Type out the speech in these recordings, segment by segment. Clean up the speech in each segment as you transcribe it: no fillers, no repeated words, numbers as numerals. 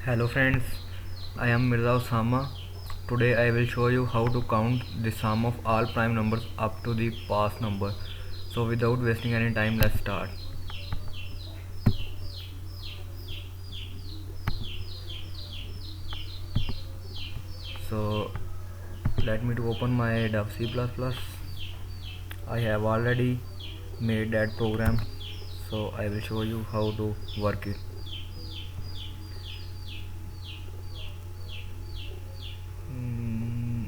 Hello friends, I am Mirza Osama. Today I will show you how to count the sum of all prime numbers up to the past number. So without wasting any time, let's start. So let me to open my C++. I have already made that program, so I will show you how to work it. Mm,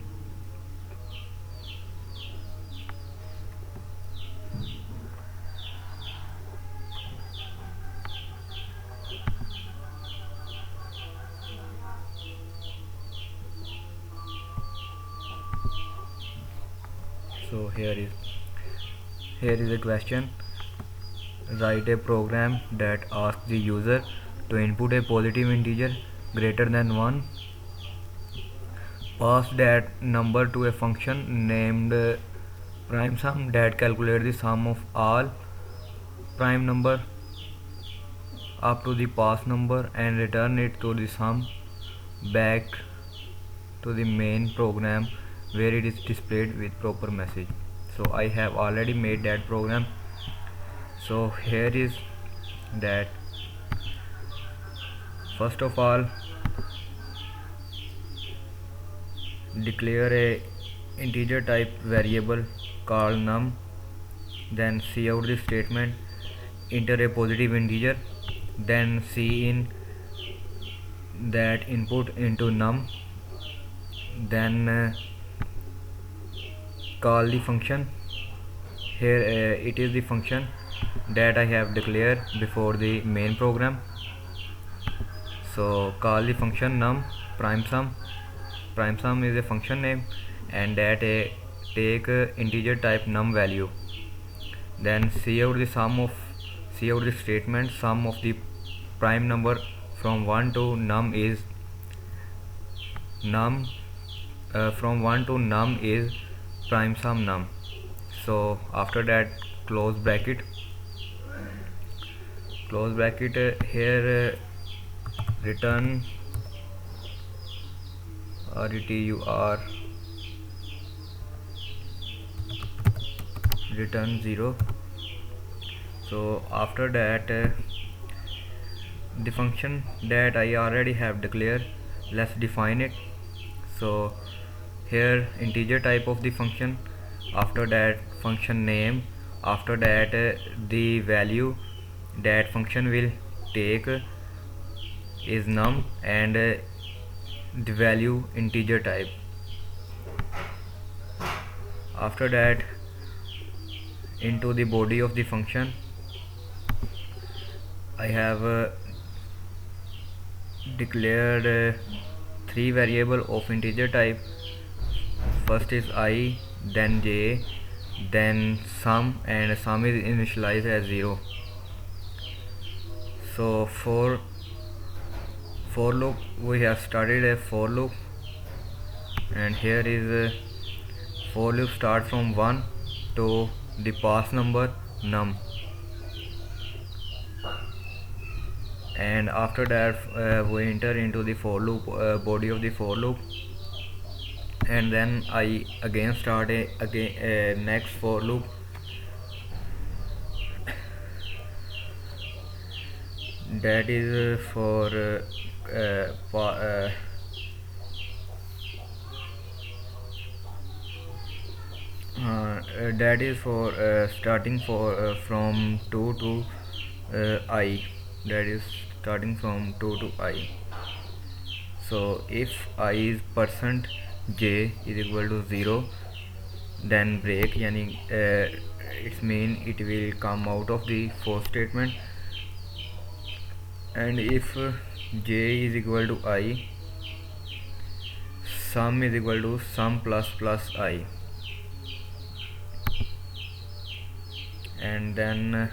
so here is a question. Write a program that asks the user to input a positive integer greater than 1. Pass that number to a function named prime sum that calculates the sum of all prime number up to the past number and return it to the sum back to the main program where it is displayed with proper message. So I have already made that program. So here is that. First of all, declare a integer type variable called num, then cout the statement, enter a positive integer, then cin that input into num, then call the function. Here it is the function that I have declared before the main program. So call the function num prime sum. Prime sum is a function name, and that take integer type num value. Then cout the statement sum of the prime number from 1 to num is num from 1 to num is prime sum num. So after that, close bracket. Here return retur return 0. So after that, the function that I already have declared, let's define it. So here integer type of the function, after that function name, after that the value that function will take is num, and the value integer type. After that, into the body of the function I have declared three variable of integer type. First is I, then j, then sum, and sum is initialized as 0. So for loop, we have started a for loop, and here is a for loop start from 1 to the past number num, and after that we enter into the for loop body of the for loop, and then I again start a next for loop. That is for that is for starting for from 2 to I, that is starting from 2 to I. So if I is percent j is equal to 0, then break, yani its mean it will come out of the for statement. And if j is equal to I, sum is equal to sum plus I. And then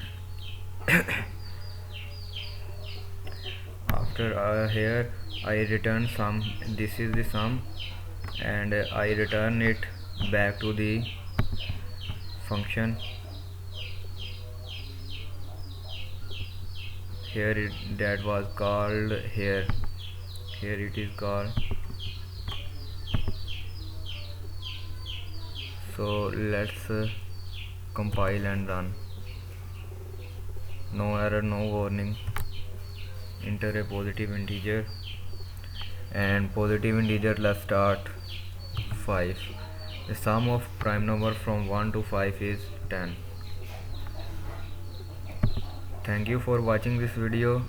after here I return sum, this is the sum, and I return it back to the function. Here that was called here. here it is called. So let's compile and run. No error, no warning. Enter a positive integer, and positive integer, let's start 5. The sum of prime number from 1 to 5 is 10. Thank you for watching this video.